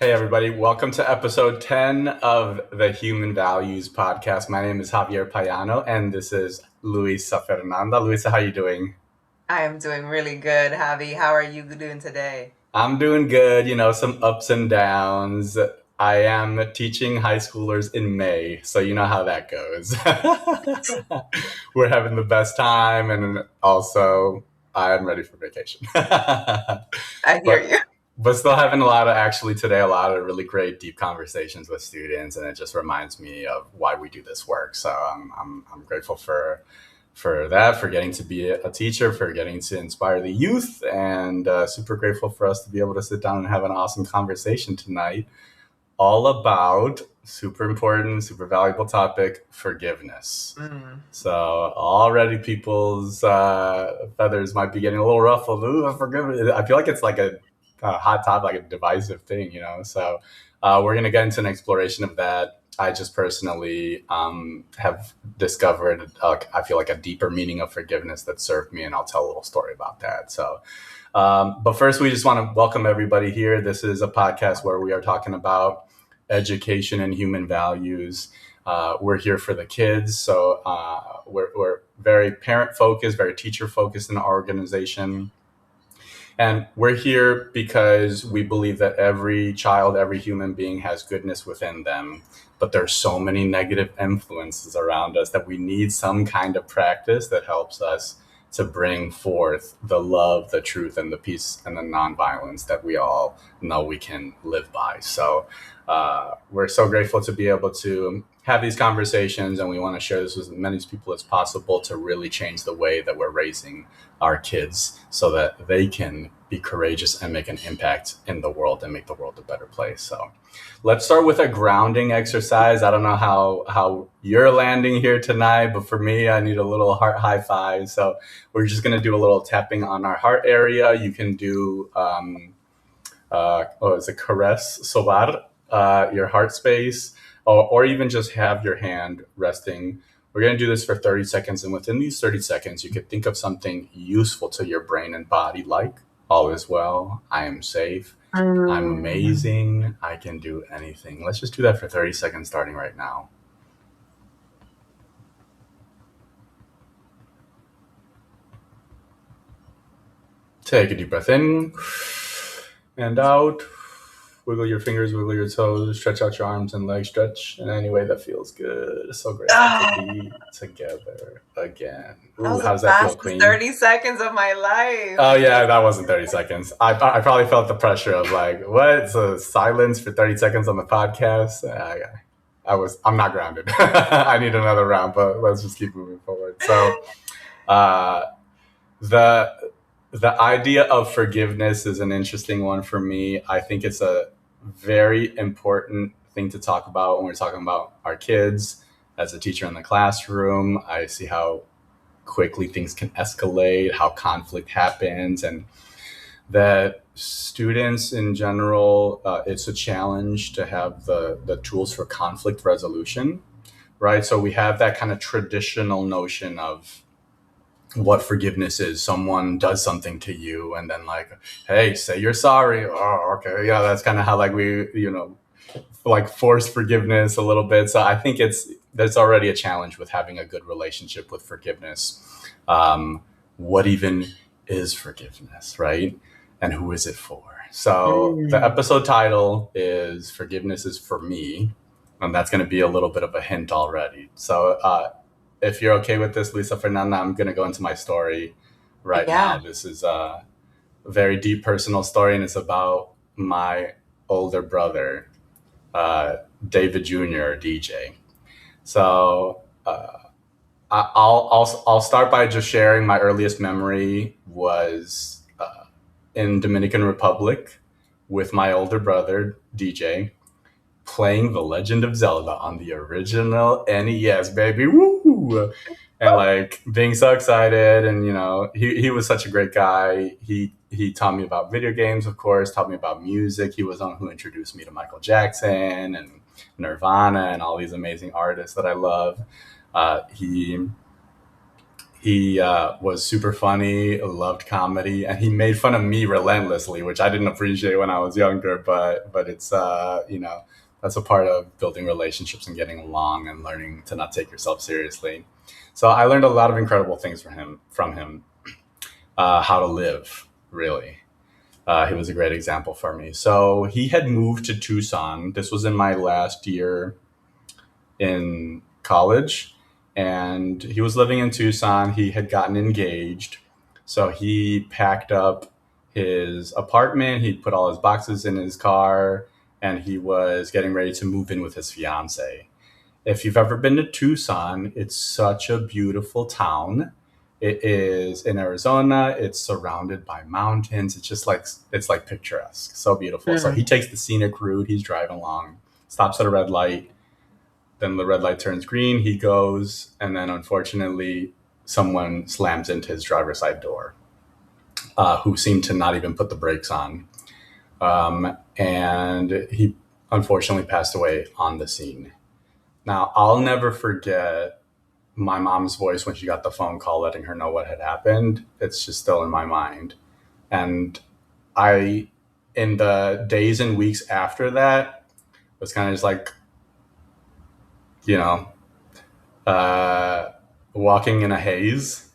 Hey, everybody. Welcome to episode 10 of the Human Values Podcast. My name is Javier Payano, and this is Luisa Fernanda. Luisa, how are you doing? I am doing really good, Javi. How are you doing today? I'm doing good, some ups and downs. I am teaching high schoolers in May, so you know how that goes. We're having the best time, and also I'm ready for vacation. I hear but you. but still having a lot of really great deep conversations with students, and it just reminds me of why we do this work. So I'm grateful for that, for getting to be a teacher, for getting to inspire the youth, and super grateful for us to be able to sit down and have an awesome conversation tonight, all about super important, super valuable topic, forgiveness. Mm. So already people's feathers might be getting a little ruffled. Ooh, forgiveness. I feel like it's like a hot topic, like a divisive thing. So we're going to get into an exploration of that. I just personally have discovered, I feel like, a deeper meaning of forgiveness that served me, and I'll tell a little story about that. So, but first, we just want to welcome everybody here. This is a podcast where we are talking about education and human values. We're here for the kids, so we're very parent focused, very teacher focused in our organization. And we're here because we believe that every child, every human being has goodness within them. But there's so many negative influences around us that we need some kind of practice that helps us to bring forth the love, the truth, and the peace and the nonviolence that we all know we can live by. So we're so grateful to be able to have these conversations, and we want to share this with as many people as possible to really change the way that we're raising our kids so that they can be courageous and make an impact in the world and make the world a better place. So let's start with a grounding exercise. I don't know how you're landing here tonight, but for me, I need a little heart high five. So we're just going to do a little tapping on our heart area. You can do, it's a caress sobar, your heart space, or even just have your hand resting. We're going to do this for 30 seconds. And within these 30 seconds, you could think of something useful to your brain and body, like all is well, I am safe, I'm Mm. amazing, I can do anything. Let's just do that for 30 seconds starting right now. Take a deep breath in and out. Wiggle your fingers, wiggle your toes, stretch out your arms and legs, stretch in any way that feels good. So grateful to Ah, be together again. that Ooh, was how the does that feel, fastest Queen? 30 seconds of my life. Oh yeah, that wasn't 30 seconds. I probably felt the pressure of like, what? So silence for 30 seconds on the podcast. I'm not grounded. I need another round, but let's just keep moving forward. So uh, the the idea of forgiveness is an interesting one for me. I think it's a very important thing to talk about when we're talking about our kids. As a teacher in the classroom, I see how quickly things can escalate, how conflict happens, and that students in general, it's a challenge to have the tools for conflict resolution, right? So we have that kind of traditional notion of what forgiveness is. Someone does something to you, and then like, hey, say you're sorry. Oh, okay, yeah, that's kind of how like we, like force forgiveness a little bit. So I think there's already a challenge with having a good relationship with forgiveness. What even is forgiveness, right? And who is it for? So the Mm. episode title is Forgiveness is for Me. And that's going to be a little bit of a hint already. So if you're okay with this, Luisa Fernanda, I'm going to go into my story right Yeah. now. This is a very deep personal story, and it's about my older brother, David Jr., DJ. So I'll start by just sharing my earliest memory was in Dominican Republic with my older brother, DJ, playing The Legend of Zelda on the original NES, baby. Woo! And like being so excited, and he was such a great guy. He taught me about video games, of course, taught me about music. He was the one who introduced me to Michael Jackson and Nirvana and all these amazing artists that I love. He He was super funny, loved comedy, and he made fun of me relentlessly, which I didn't appreciate when I was younger. But it's that's a part of building relationships and getting along and learning to not take yourself seriously. So I learned a lot of incredible things from him, how to live really. He was a great example for me. So he had moved to Tucson. This was in my last year in college, and he was living in Tucson. He had gotten engaged, so he packed up his apartment. He put all his boxes in his car, and he was getting ready to move in with his fiance. If you've ever been to Tucson, it's such a beautiful town. It is in Arizona. It's surrounded by mountains. It's like picturesque, so beautiful. So he Mm. takes the scenic route. He's driving along, stops at a red light, then the red light turns green. He goes, and then unfortunately, someone slams into his driver's side door, who seemed to not even put the brakes on. And he unfortunately passed away on the scene. Now, I'll never forget my mom's voice when she got the phone call letting her know what had happened. It's just still in my mind. And I, in the days and weeks after that, was kind of just like, you know, uh, walking in a haze.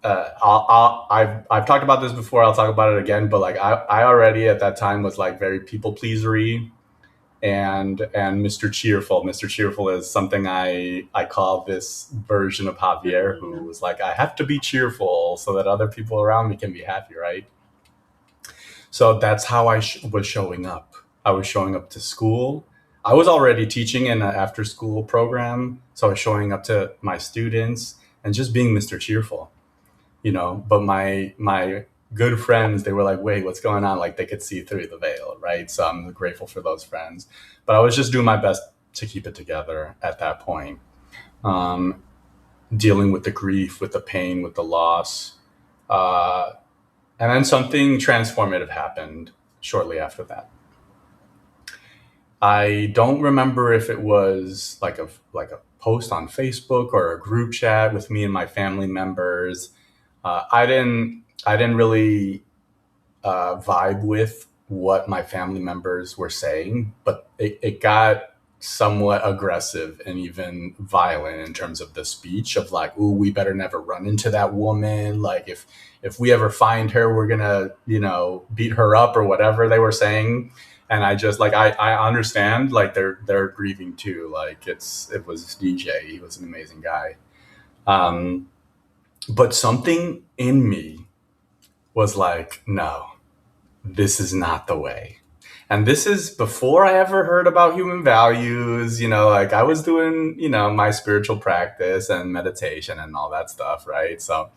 I've talked about this before. I'll talk about it again. But like I already at that time was like very people pleasery and Mr. Cheerful. Mr. Cheerful is something I call this version of Javier, who was like, I have to be cheerful so that other people around me can be happy, right? So that's how was showing up. I was showing up to school. I was already teaching in an after school program. So I was showing up to my students and just being Mr. Cheerful, But my good friends, they were like, wait, what's going on? Like they could see through the veil, right? So I'm grateful for those friends. But I was just doing my best to keep it together at that point. Um, Dealing with the grief, with the pain, with the loss. Uh, and then something transformative happened shortly after that. I don't remember if it was like a post on Facebook or a group chat with me and my family members. I didn't really vibe with what my family members were saying, but it got somewhat aggressive and even violent in terms of the speech of like, "Ooh, we better never run into that woman. Like, if we ever find her, we're gonna, beat her up or whatever they were saying." And I just like I understand like they're grieving too. Like it was DJ. He was an amazing guy. Um, but something in me was like, no, this is not the way. And this is before I ever heard about human values, like I was doing, my spiritual practice and meditation and all that stuff, right? So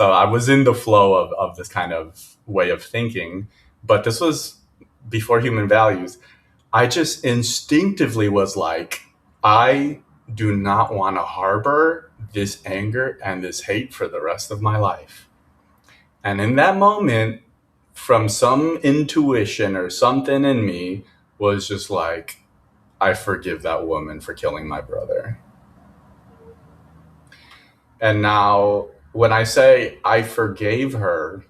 I was in the flow of this kind of way of thinking, but this was before human values. I just instinctively was like, I do not want to harbor this anger and this hate for the rest of my life. And in that moment, from some intuition or something in me, was just like, I forgive that woman for killing my brother. And now, when I say I forgave her,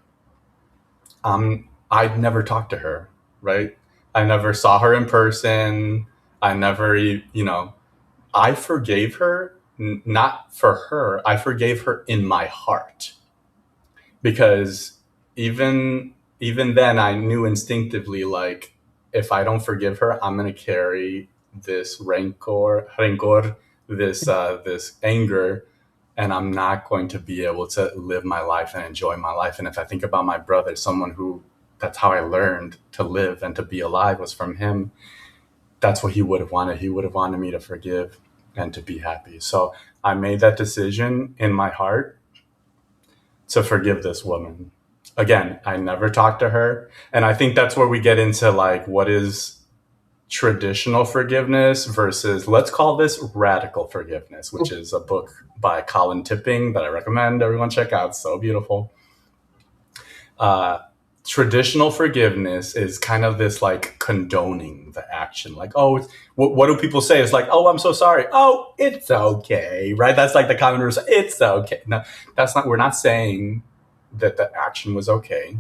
I'd never talked to her, right? I never saw her in person. I never, I forgave her, not for her. I forgave her in my heart because even then I knew instinctively like if I don't forgive her, I'm gonna carry this rancor, this anger, and I'm not going to be able to live my life and enjoy my life. And if I think about my brother, someone who that's how I learned to live and to be alive was from him. That's what he would have wanted. He would have wanted me to forgive and to be happy. So I made that decision in my heart to forgive this woman. Again, I never talked to her. And I think that's where we get into like what is traditional forgiveness versus let's call this radical forgiveness, which is a book by Colin Tipping that I recommend everyone check out. So beautiful. Uh, traditional forgiveness is kind of this like condoning the action. Like, oh, what do people say? It's like, oh, I'm so sorry. Oh, it's okay, right? That's like the common response. It's okay. No, that's not. We're not saying that the action was okay.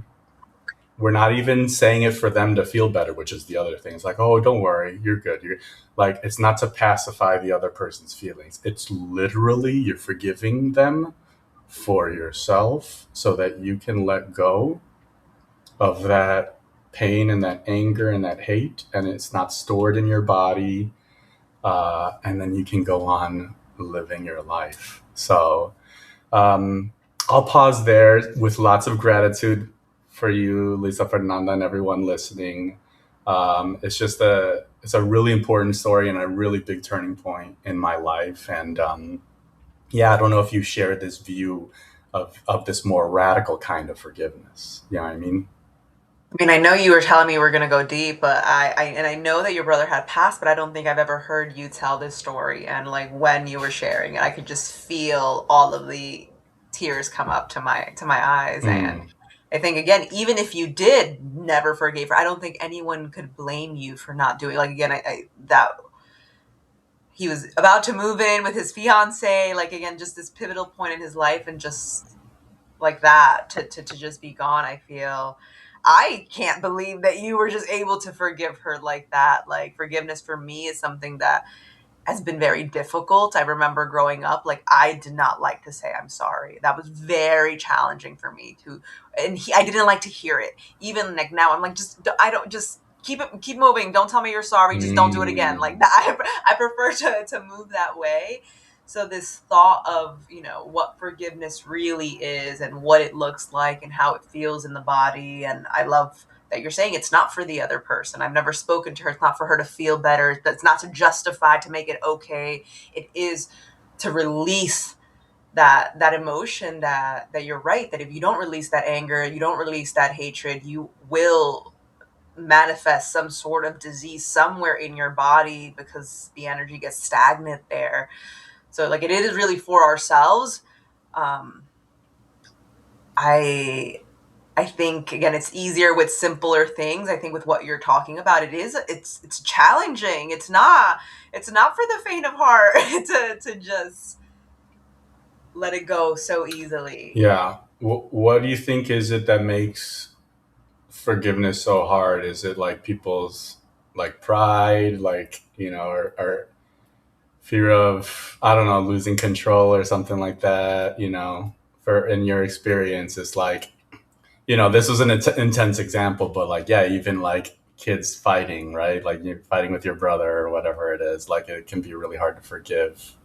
We're not even saying it for them to feel better, which is the other thing. It's like, oh, don't worry, you're good. You're like, it's not to pacify the other person's feelings. It's literally you're forgiving them for yourself so that you can let go of that pain and that anger and that hate, and it's not stored in your body, and then you can go on living your life. So um, I'll pause there with lots of gratitude for you, Lisa Fernanda, and everyone listening. It's a really important story and a really big turning point in my life. And yeah, I don't know if you share this view of this more radical kind of forgiveness. You know what I mean? I mean, I know you were telling me we're gonna go deep, but I know that your brother had passed, but I don't think I've ever heard you tell this story. And like when you were sharing it, I could just feel all of the tears come up to my eyes. And Mm, I think again, even if you did never forgave her, I don't think anyone could blame you for not doing. Like again, I that he was about to move in with his fiance. Like again, just this pivotal point in his life, and just like that to just be gone. I feel I can't believe that you were just able to forgive her like that. Like forgiveness for me is something that has been very difficult. I remember growing up, like I did not like to say I'm sorry. That was very challenging for me to, and I didn't like to hear it. Even like now, I'm like, just I don't just keep moving. Don't tell me you're sorry. Just don't do it again. Like mm, that, I prefer to move that way. So this thought of what forgiveness really is and what it looks like and how it feels in the body, and I love that you're saying it's not for the other person. I've never spoken to her. It's not for her to feel better. That's not to justify, to make it okay. It is to release that emotion, that you're right, that if you don't release that anger, you don't release that hatred, you will manifest some sort of disease somewhere in your body because the energy gets stagnant there. So like it is really for ourselves. Um I I think again it's easier with simpler things. I think with what you're talking about, it's challenging. It's not for the faint of heart to just let it go so easily. yeah. What do you think is it that makes forgiveness so hard? Is it like people's like pride, like or fear of I don't know losing control or something like that? For in your experience, it's like this was an intense example, but like yeah, even like kids fighting, right? Like you're fighting with your brother or whatever it is. Like it can be really hard to forgive.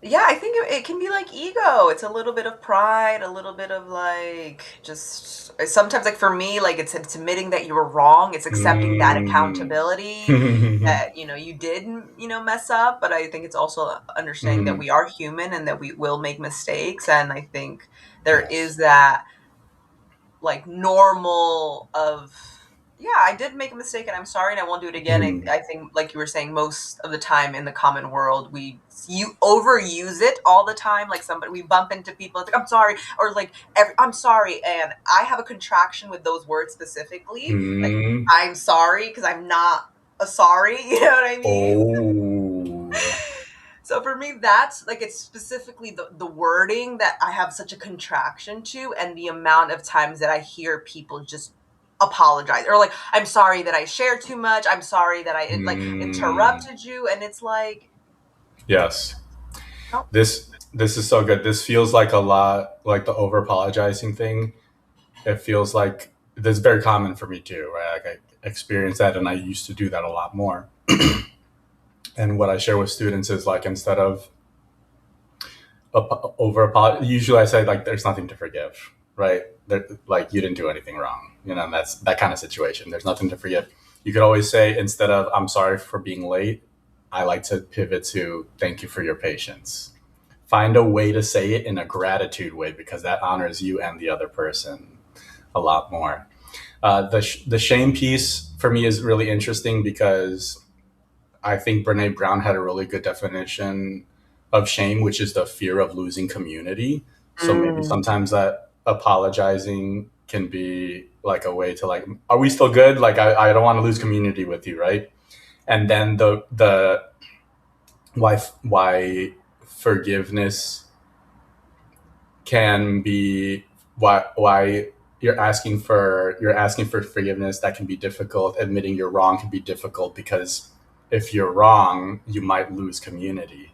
Yeah, I think it can be like ego. It's a little bit of pride, a little bit of like just sometimes like for me, like it's admitting that you were wrong. It's accepting that Mm. accountability that you did mess up. But I think it's also understanding that Mm. we are human and that we will make mistakes. And I think there Yes. is that like normal of, yeah, I did make a mistake and I'm sorry and I won't do it again. I, Mm. I think like you were saying, most of the time in the common world you overuse it all the time. Like somebody, we bump into people, it's like I'm sorry, or like I'm sorry, and I have a contraction with those words specifically, like Mm. I'm sorry because I'm not a sorry. You know what I mean? Oh. So for me, that's like it's specifically the wording that I have such a contraction to, and the amount of times that I hear people just apologize or like, I'm sorry that I shared too much. I'm sorry that I like Mm. interrupted you, and it's like, Yes. no, This is so good. This feels like a lot like the over apologizing thing. It feels like this is very common for me too, right? Like I experience that and I used to do that a lot more. And what I share with students is like instead of over apologize, usually I say like there's nothing to forgive, right? Like you didn't do anything wrong, and that's that kind of situation. There's nothing to forgive. You could always say instead of I'm sorry for being late, I like to pivot to thank you for your patience. Find a way to say it in a gratitude way because that honors you and the other person a lot more. The shame piece for me is really interesting because I think Brene Brown had a really good definition of shame, which is the fear of losing community. So maybe mm, sometimes that apologizing can be like a way to like, are we still good? Like, I don't want to lose community with you, right? And then the why forgiveness can be why you're asking for forgiveness, that can be difficult. Admitting you're wrong can be difficult because if you're wrong, you might lose community.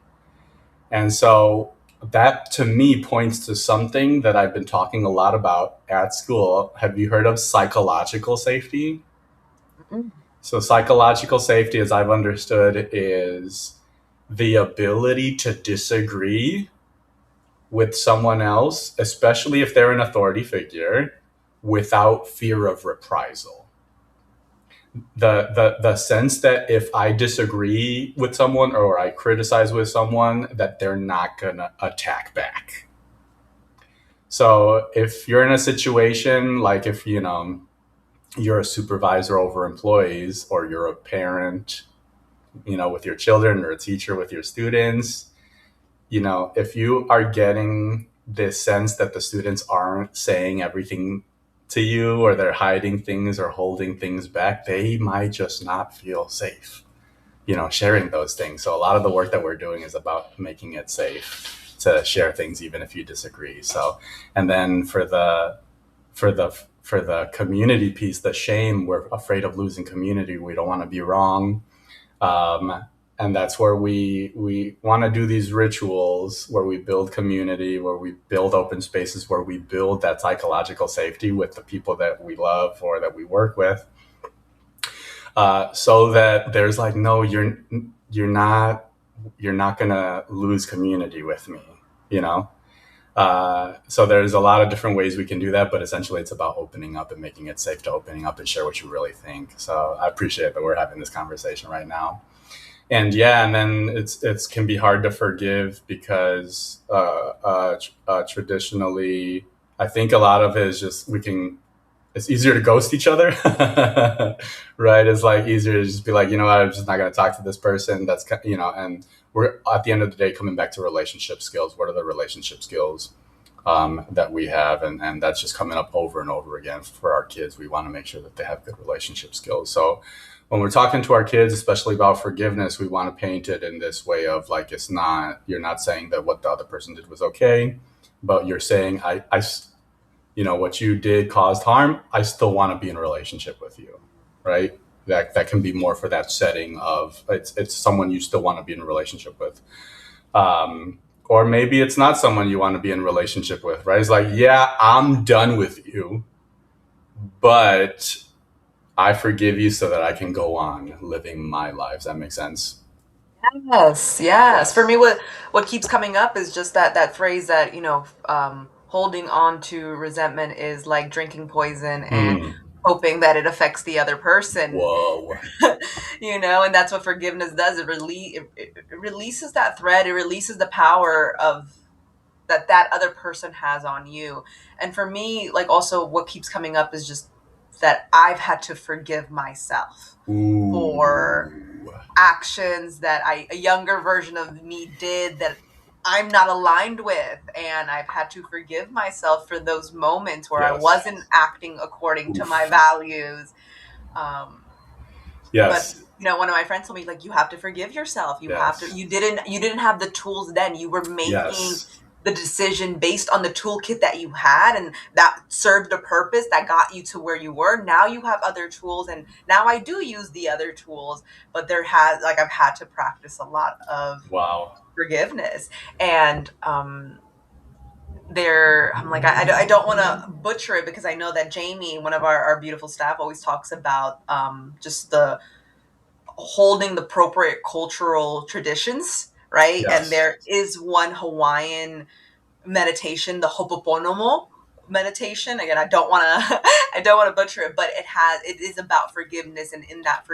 And so that to me points to something that I've been talking a lot about at school. Have you heard of psychological safety? Mm. So psychological safety, as I've understood, is the ability to disagree with someone else, especially if they're an authority figure, without fear of reprisal. The sense that if I disagree with someone or I criticize with someone, that they're not gonna attack back. So if you're in a situation like, if you're a supervisor over employees, or you're a parent, with your children, or a teacher with your students, if you are getting this sense that the students aren't saying everything to you, or they're hiding things or holding things back, they might just not feel safe, sharing those things. So a lot of the work that we're doing is about making it safe to share things, even if you disagree. So, and then for the community piece, the shame, we're afraid of losing community. We don't want to be wrong. Um, and that's where we want to do these rituals where we build community, where we build open spaces, where we build that psychological safety with the people that we love or that we work with, so that there's like, no, you're not gonna lose community with me, you know. So there's a lot of different ways we can do that, but essentially it's about opening up and making it safe to opening up and share what you really think. So I appreciate that we're having this conversation right now. And yeah, and then it's can be hard to forgive because traditionally, I think a lot of it is just it's easier to ghost each other, right? It's like easier to just be like, I'm just not going to talk to this person. And we're at the end of the day coming back to relationship skills. What are the relationship skills that we have? And that's just coming up over and over again for our kids. We want to make sure that they have good relationship skills. So when we're talking to our kids, especially about forgiveness, we want to paint it in this way of like, you're not saying that what the other person did was okay, but you're saying, what you did caused harm. I still want to be in a relationship with you, right? That can be more for that setting of it's someone you still want to be in a relationship with. Or maybe it's not someone you want to be in a relationship with, right? It's like, yeah, I'm done with you, but I forgive you so that I can go on living my life. Does that make sense? Yes, yes. For Yes. me, what keeps coming up is just that phrase that holding on to resentment is like drinking poison and Hmm. hoping that it affects the other person. Whoa. And that's what forgiveness does. It releases that thread. It releases the power of that other person has on you. And for me, like, also what keeps coming up is just that I've had to forgive myself for Ooh. actions that a younger version of me did that I'm not aligned with, and I've had to forgive myself for those moments where I Yes. wasn't acting according to my Oof. values. um, but Yes. one of my friends told me, like, you have to forgive yourself. You have to. Yes. You didn't have the tools then. You were making Yes. the decision based on the toolkit that you had, and that served a purpose that got you to where you were. Now you have other tools, and now I do use the other tools, but I've had to practice a lot of Wow. forgiveness. And there I'm like, I don't want to butcher it, because I know that Jamie, one of our beautiful staff, always talks about just the holding the appropriate cultural traditions, right? And Yes. there is one Hawaiian meditation, the Hopoponomo meditation. Again, I don't want to I don't want to butcher it, but it is about forgiveness, and in that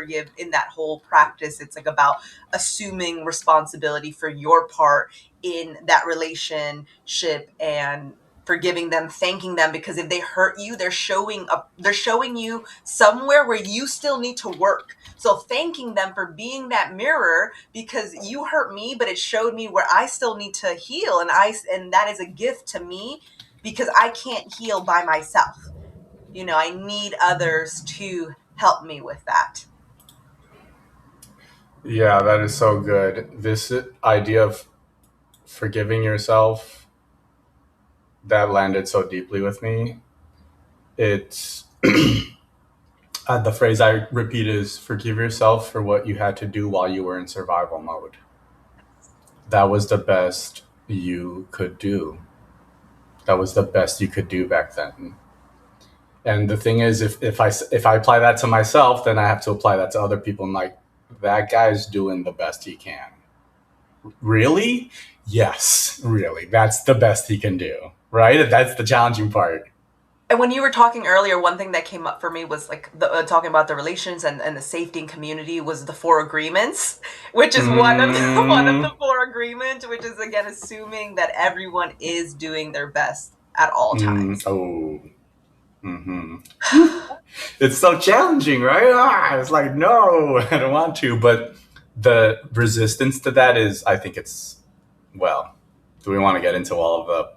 whole practice, it's like about assuming responsibility for your part in that relationship, and forgiving them, thanking them, because if they hurt you, they're showing you somewhere where you still need to work. So thanking them for being that mirror, because you hurt me, but it showed me where I still need to heal, and that is a gift to me, because I can't heal by myself. I need others to help me with that. Yeah, that is so good. This idea of forgiving yourself, that landed so deeply with me. It's the phrase I repeat is forgive yourself for what you had to do while you were in survival mode. That was the best you could do. That was the best you could do back then. And the thing is, if I apply that to myself, then I have to apply that to other people. I'm like, that guy's doing the best he can. Really? Yes, really. That's the best he can do. Right? That's the challenging part. And when you were talking earlier, one thing that came up for me was like talking about the relations and the safety and community was the four agreements, which is one of the Mm, four agreements, which is again assuming that everyone is doing their best at all times. oh. Mm-hmm. It's so challenging, right? It's like, no, I don't want to. But the resistance to that is, I think it's, well, do we want to get into all of the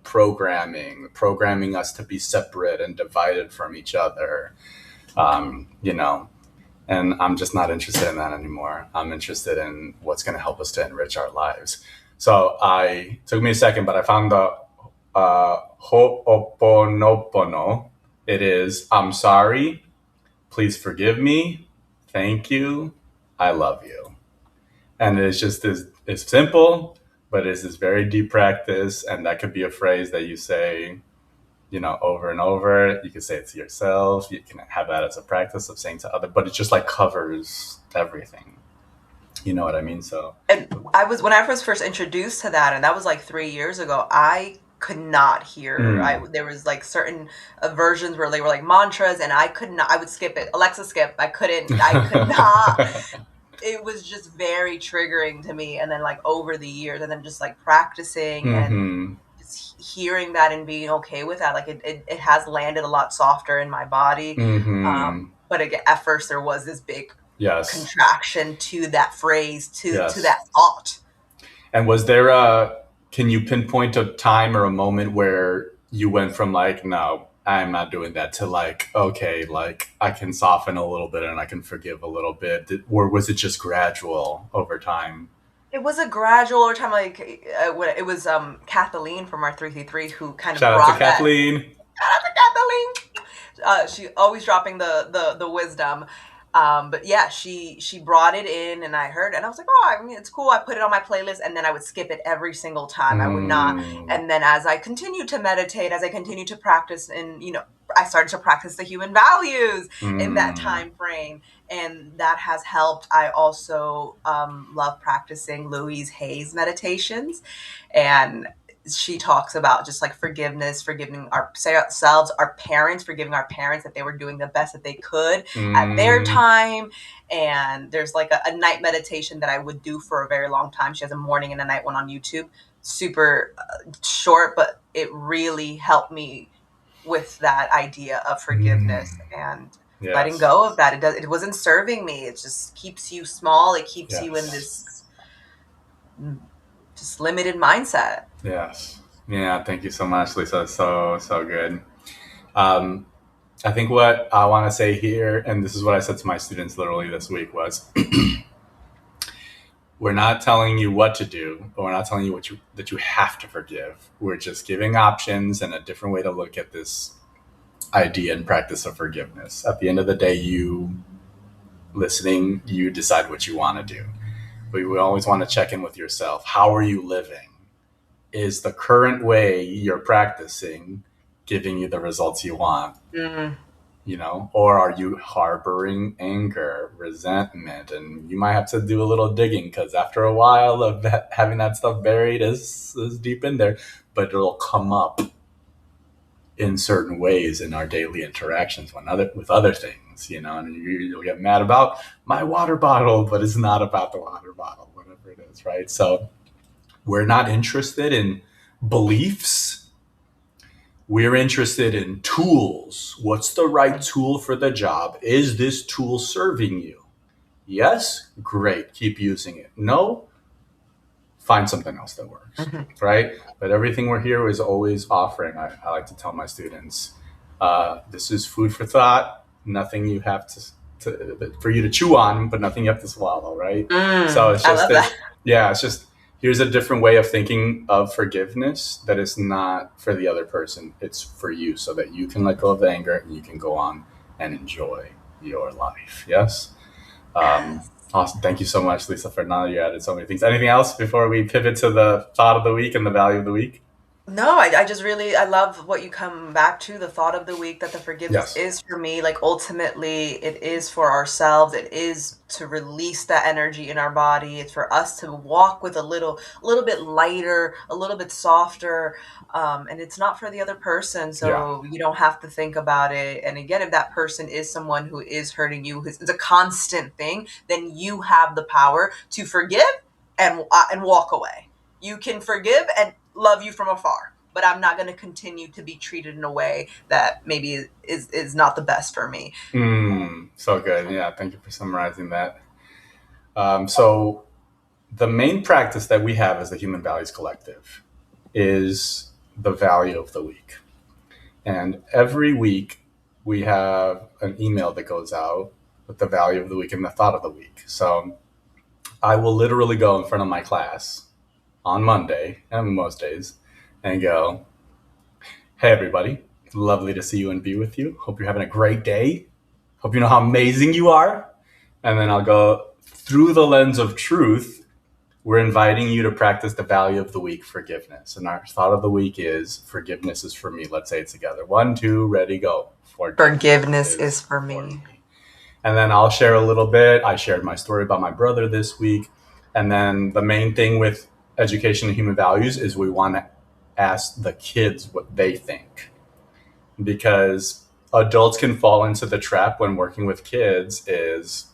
programming us to be separate and divided from each other? You know, and I'm just not interested in that anymore. I'm interested in what's going to help us to enrich our lives. So I took me a second, but I found the ho'oponopono. It is, I'm sorry, please forgive me, thank you, I love you. And it's just this, it's simple, but it's this very deep practice. And that could be a phrase that you say, over and over. You can say it to yourself. You can have that as a practice of saying to other, but it just like covers everything. You know what I mean? So, And when I was first introduced to that, and that was like 3 years ago, I could not hear. mm. There was like certain versions where they were like mantras, and I could not. I would skip it. Alexa, skip. I couldn't. I could not. It was just very triggering to me. And then like over the years, and then just like practicing and Mm-hmm. just hearing that and being okay with that, like it has landed a lot softer in my body. Mm-hmm. But again, at first there was this big Yes. contraction to that phrase, to Yes. that thought. And was there can you pinpoint a time or a moment where you went from like, no, I'm not doing that to like, okay, like I can soften a little bit and I can forgive a little bit? Or was it just gradual over time? It was a gradual over time. Like it was Kathleen from our 333 who kind of Shout out to brought that. Kathleen. Shout out to Kathleen. She always dropping the wisdom. But yeah, she brought it in, and I heard, and I was like, oh, I mean, it's cool. I put it on my playlist, and then I would skip it every single time. I would not. Mm, And then as I continued to meditate, as I continued to practice, and I started to practice the human values in that mm, time frame, and that has helped. I also love practicing Louise Hay's meditations, and she talks about just like forgiveness, forgiving ourselves, our parents, forgiving our parents that they were doing the best that they could at their mm, time. And there's like a night meditation that I would do for a very long time. She has a morning and a night one on YouTube. Super short, but it really helped me with that idea of mm. forgiveness and letting Yes. go of that. It wasn't serving me. It just keeps you small. It keeps you in Yes. this just limited mindset. Yes. Yeah. Thank you so much, Lisa. So good. Um, I think what I want to say here, and this is what I said to my students literally this week, was we're not telling you what to do, but we're not telling you that you have to forgive. We're just giving options and a different way to look at this idea and practice of forgiveness. At the end of the day, you listening, you decide what you want to do. But we always want to check in with yourself. How are you living? Is the current way you're practicing giving you the results you want? Mm. Or are you harboring anger, resentment? And you might have to do a little digging, because after a while of having that stuff buried is deep in there, but it'll come up in certain ways in our daily interactions with other things, and you'll get mad about my water bottle, but it's not about the water bottle, whatever it is, right? So we're not interested in beliefs. We're interested in tools. What's the right tool for the job? Is this tool serving you? Yes? Great. Keep using it. No? Find something else that works. Mhm. Right? But everything we're here is always offering. I like to tell my students, This is food for thought. Nothing you have for you to chew on, but nothing you have to swallow, right? So it's I just love that. this. Yeah, it's just here's a different way of thinking of forgiveness that is not for the other person. It's for you, so that you can let go of the anger and you can go on and enjoy your life. Yes. Yes. Awesome. Thank you so much, Lisa Fernanda. You added so many things. Anything else before we pivot to the thought of the week and the value of the week? No, I just really I love what you come back to, the thought of the week that the forgiveness Yes. is for me. Like ultimately it is for ourselves. It is to release that energy in our body. It's for us to walk with a little bit lighter, a little bit softer. And it's not for the other person. Yeah. So you don't have to think about it. And again, if that person is someone who is hurting you, it's a constant thing, then you have the power to forgive and walk away. You can forgive and love you from afar, but I'm not going to continue to be treated in a way that maybe is not the best for me. So good. Yeah. Thank you for summarizing that. So the main practice that we have as the Human Values Collective is the value of the week. And every week we have an email that goes out with the value of the week and the thought of the week. So I will literally go in front of my class on Monday and most days and go, hey, everybody, lovely to see you and be with you. Hope you're having a great day. Hope you know how amazing you are. And then I'll go through the lens of truth. We're inviting you to practice the value of the week, forgiveness. And our thought of the week is forgiveness is for me. Let's say it together. 1, 2, ready, go. Forgiveness Forgiveness is is for for me. me. And then I'll share a little bit. I shared my story about my brother this week. And then the main thing with education and human values is we want to ask the kids what they think. Because adults can fall into the trap when working with kids is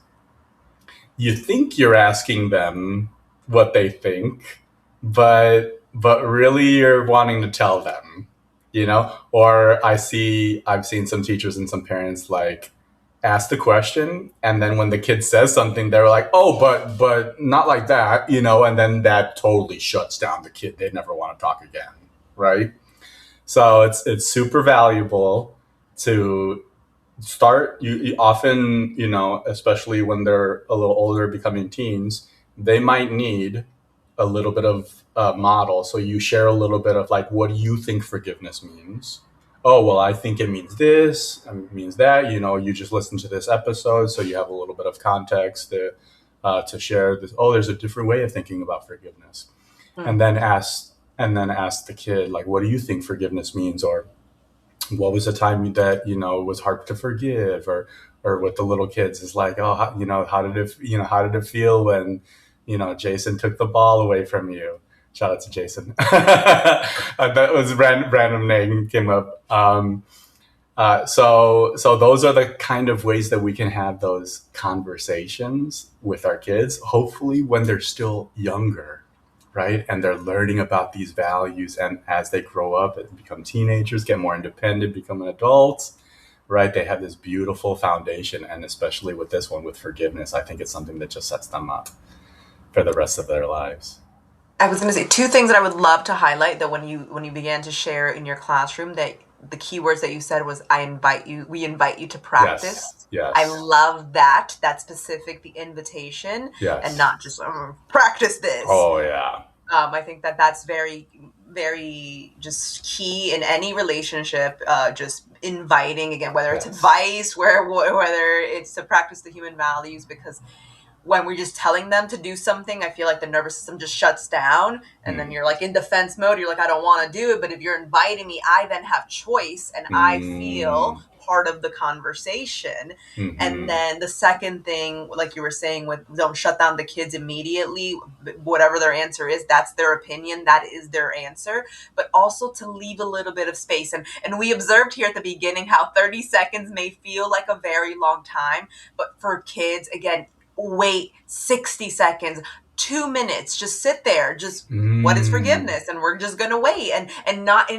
you think you're asking them what they think, but really you're wanting to tell them, you know? Or I've seen some teachers and some parents like ask the question and then when the kid says something they're like, "Oh, but not like that," you know, and then that totally shuts down the kid. They never want to talk again, right? So it's super valuable to start you often, you know, especially when they're a little older becoming teens, they might need a little bit of model. So you share a little bit of like, what do you think forgiveness means? Oh, well, I think it means this, it means that, you know, you just listen to this episode so you have a little bit of context to share this. Oh, there's a different way of thinking about forgiveness. Hmm. And then ask the kid like, what do you think forgiveness means? Or what was a time that, you know, was hard to forgive? Or with the little kids is like, oh, you know, how did it feel when, you know, Jason took the ball away from you? Shout out to Jason. That was random name came up. So those are the kind of ways that we can have those conversations with our kids, hopefully when they're still younger, right? And they're learning about these values. And as they grow up and become teenagers, get more independent, become adults, right? They have this beautiful foundation. And especially with this one, with forgiveness, I think it's something that just sets them up for the rest of their lives. I was going to say two things that I would love to highlight that when you began to share in your classroom that the keywords that you said was we invite you to Yes. practice. I Yes. love that specific, the invitation and Yes. not just practice this. Oh, yeah. I think that that's very, very just key in any relationship. Just inviting again, whether it's Yes. advice, whether it's to practice the human values, because when we're just telling them to do something, I feel like the nervous system just shuts down and then Mm. you're like in defense mode. You're like, I don't want to do it. But if you're inviting me, I then have choice and I feel Mm. part of the conversation. And Mm-hmm. then the second thing, like you were saying, with don't shut down the kids immediately, whatever their answer is, that's their opinion, that is their answer, but also to leave a little bit of space. And we observed here at the beginning how 30 seconds may feel like a very long time, but for kids, again, wait 60 seconds, 2 minutes, just sit there, just what is Mm. forgiveness, and we're just gonna wait and not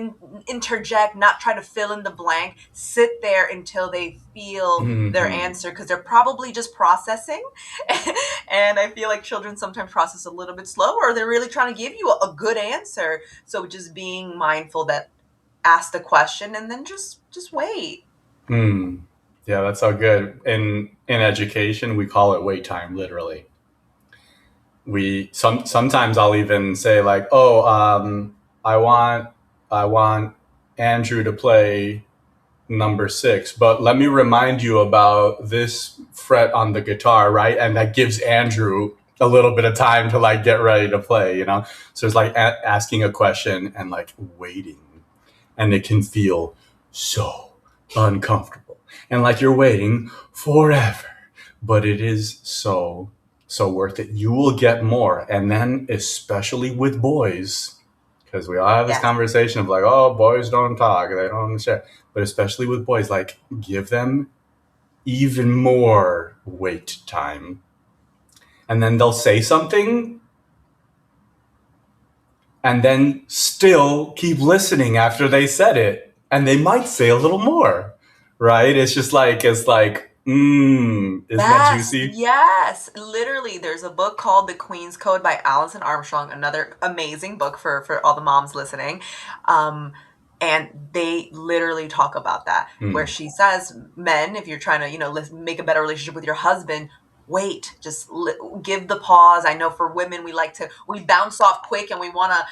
interject, not try to fill in the blank, sit there until they feel their Mm-hmm. answer, because they're probably just processing. And I feel like children sometimes process a little bit slower, or they're really trying to give you a good answer. So just being mindful that ask the question and then just wait. Hmm. Yeah, that's so good. In education, we call it wait time, literally. Sometimes I'll even say like, "Oh, I want I want Andrew to play number six, but let me remind you about this fret on the guitar, right?" And that gives Andrew a little bit of time to like get ready to play, you know? So it's like asking a question and like waiting. And it can feel so uncomfortable. And like you're waiting forever. But it is so worth it. You will get more. And then, especially with boys, because we all have this Yes. conversation of like, oh, boys don't talk, they don't share. But especially with boys, like give them even more wait time. And then they'll say something and then still keep listening after they said it. And they might say a little more, right? Isn't that Yes, juicy? yes. Literally, there's a book called The Queen's Code by Alison Armstrong, another amazing book for all the moms listening. Um, and they literally talk about that, where Mm, she says, men, if you're trying to, make a better relationship with your husband, wait, just give the pause. I know for women, we bounce off quick and we want to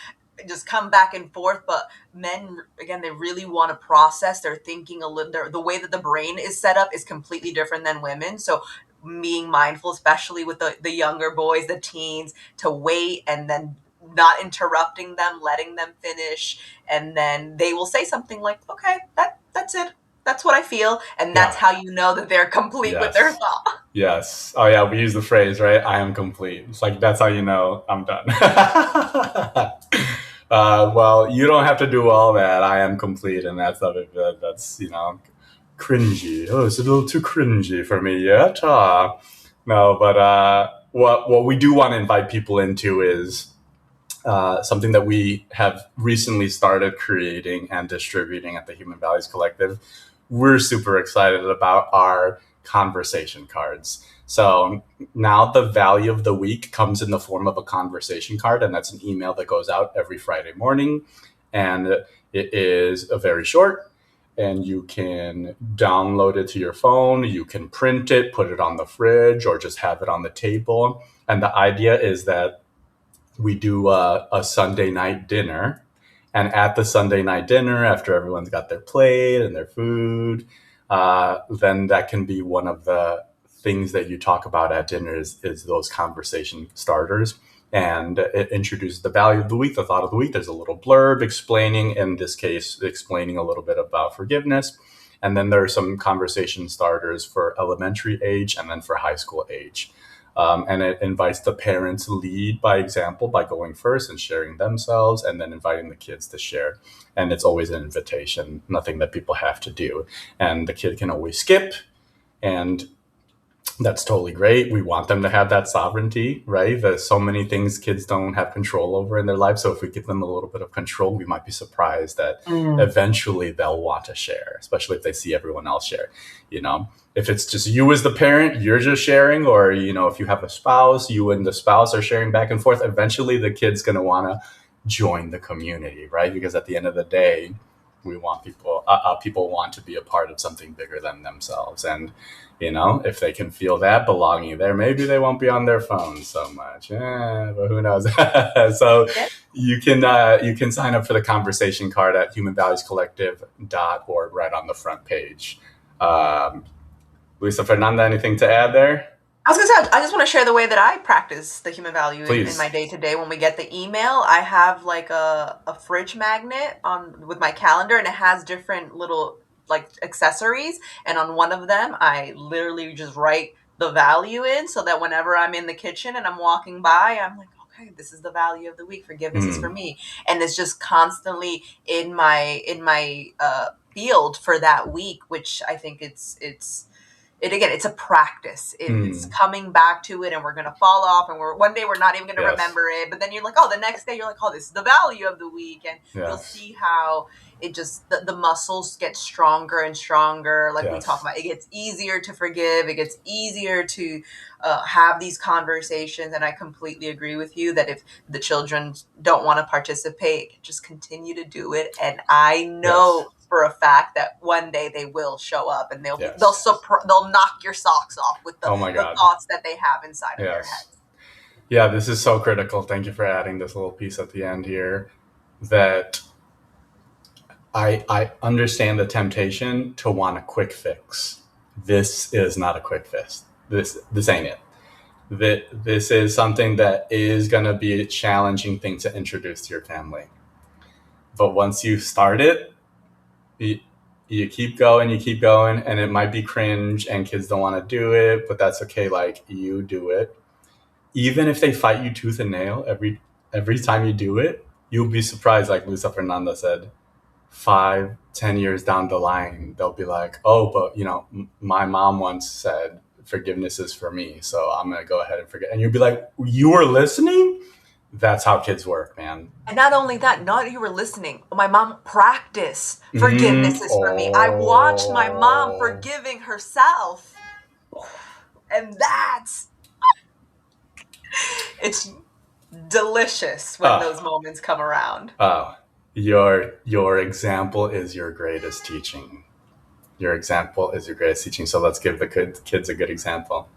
just come back and forth, but men, again, they really want to process. They're thinking a little, the way that the brain is set up is completely different than women. So being mindful, especially with the younger boys, the teens, to wait and then not interrupting them, letting them finish, and then they will say something like, okay, that's it, that's what I feel, and that's yeah. how you know that they're complete with their Yes. thought. Yes. Oh yeah, we use the phrase, right? I am complete. It's like that's how you know I'm done. Well, you don't have to do all that. I am complete, and that's cringy. Oh, it's a little too cringy for me yet. No, but what we do want to invite people into is something that we have recently started creating and distributing at the Human Values Collective. We're super excited about our conversation cards. So now the value of the week comes in the form of a conversation card, and that's an email that goes out every Friday morning. And it is a very short, and you can download it to your phone. You can print it, put it on the fridge, or just have it on the table. And the idea is that we do a Sunday night dinner. And at the Sunday night dinner, after everyone's got their plate and their food, then that can be one of the things that you talk about at dinner is those conversation starters. And it introduces the value of the week, the thought of the week. There's a little blurb explaining, in this case, explaining a little bit about forgiveness. And then there are some conversation starters for elementary age and then for high school age. And it invites the parents to lead by example by going first and sharing themselves, and then inviting the kids to share. And it's always an invitation, nothing that people have to do. And the kid can always skip, and that's totally great. We want them to have that sovereignty, right? There's so many things kids don't have control over in their life. So if we give them a little bit of control, we might be surprised that Mm. eventually they'll want to share, especially if they see everyone else share. You know, if it's just you as the parent, you're just sharing, or, if you have a spouse, you and the spouse are sharing back and forth, eventually the kid's going to want to join the community, right? Because at the end of the day, we want people want to be a part of something bigger than themselves. And if they can feel that belonging there, maybe they won't be on their phones so much. But who knows? So Yeah. you can sign up for the conversation card at humanvaluescollective.org right on the front page. Um, Luisa Fernanda, anything to add there? I was gonna say, I just want to share the way that I practice the human value in my Please. day to day. When we get the email, I have like a fridge magnet on with my calendar, and it has different little like accessories. And on one of them, I literally just write the value in, so that whenever I'm in the kitchen and I'm walking by, I'm like, okay, this is the value of the week. Forgiveness is for Mm, me, and it's just constantly in my field for that week, which I think it's a practice. It's coming back to it, and we're gonna fall off, and one day we're not even gonna Yes. remember it. But then you're like, oh, the next day you're like, oh, this is the value of the week, and you'll Yes. see how it just the muscles get stronger and stronger. Like we Yes. talk about, it gets easier to forgive. It gets easier to have these conversations. And I completely agree with you that if the children don't want to participate, just continue to do it. And I know. Yes. For a fact that one day they will show up, and they'll Yes. they'll knock your socks off with the, Oh my the God. thoughts that they have inside of their Yes. heads. Yeah, this is so critical. Thank you for adding this little piece at the end here. That I understand the temptation to want a quick fix. This is not a quick fix. This ain't it. This is something that is going to be a challenging thing to introduce to your family. But once you start it, you keep going, and it might be cringe and kids don't want to do it, but that's okay. Like, you do it. Even if they fight you tooth and nail every time you do it, you'll be surprised, like Luisa Fernanda said, 5-10 years down the line, they'll be like, oh, but my mom once said forgiveness is for me, so I'm gonna go ahead and forget. And you'll be like, you were listening? That's how kids work, man. And not only that, not you were listening. My mom practiced forgiveness is for me. I watched my mom forgiving herself, and it's delicious when those moments come around. Oh, your example is your greatest teaching. Your example is your greatest teaching. So let's give the kids a good example.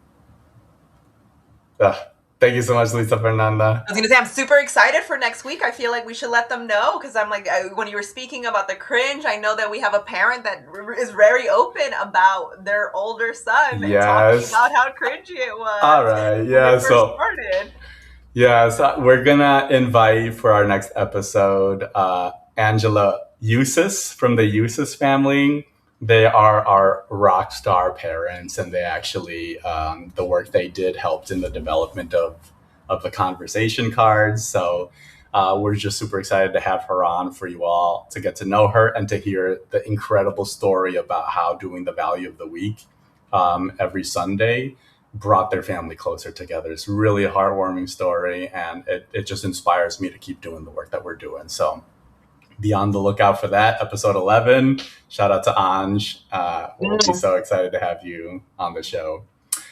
Thank you so much, Luisa Fernanda. I was going to say, I'm super excited for next week. I feel like we should let them know, because I'm like, when you were speaking about the cringe, I know that we have a parent that is very open about their older son and talking about how cringy it was. All right. Yeah. So we're going to invite for our next episode, Angela Eusis from the Eusis family. They are our rock star parents, and they actually, the work they did helped in the development of the conversation cards. So we're just super excited to have her on for you all to get to know her and to hear the incredible story about how doing the value of the week every Sunday brought their family closer together. It's really a heartwarming story, and it just inspires me to keep doing the work that we're doing. So be on the lookout for that, episode 11. Shout out to Anj. We'll be so excited to have you on the show.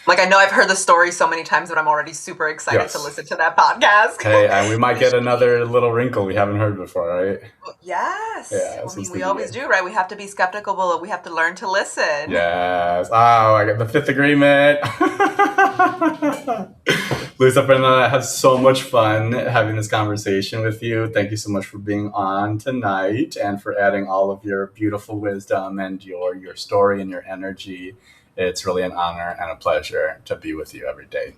Like, I know I've heard the story so many times, but I'm already super excited to listen to that podcast. Hey, and we might get another little wrinkle we haven't heard before, right? Yes. Yeah, we always do, right? We have to be skeptical, but we have to learn to listen. Yes. Oh, I got the fifth agreement. Luisa Fernanda, I had so much fun having this conversation with you. Thank you so much for being on tonight and for adding all of your beautiful wisdom and your story and your energy. It's really an honor and a pleasure to be with you every day.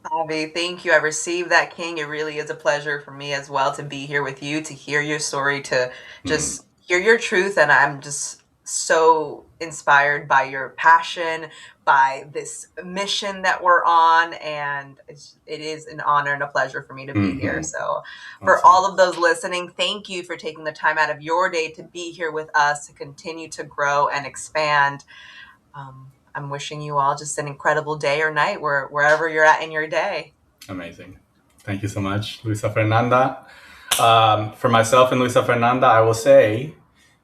Javi, thank you. I received that, King. It really is a pleasure for me as well to be here with you, to hear your story, to just hear your truth. And I'm just so inspired by your passion, by this mission that we're on. And it is an honor and a pleasure for me to be here. So for all of those listening, thank you for taking the time out of your day to be here with us, to continue to grow and expand. I'm wishing you all just an incredible day or night wherever you're at in your day. Amazing. Thank you so much, Luisa Fernanda. For myself and Luisa Fernanda, I will say,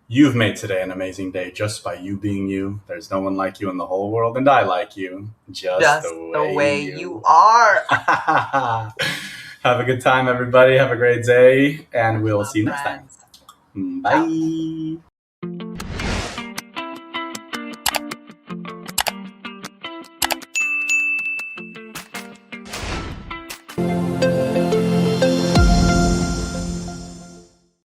you've made today an amazing day just by you being you. There's no one like you in the whole world, and I like you just the way you are. Have a good time, everybody. Have a great day, and we'll see you next time. Bye. Ciao.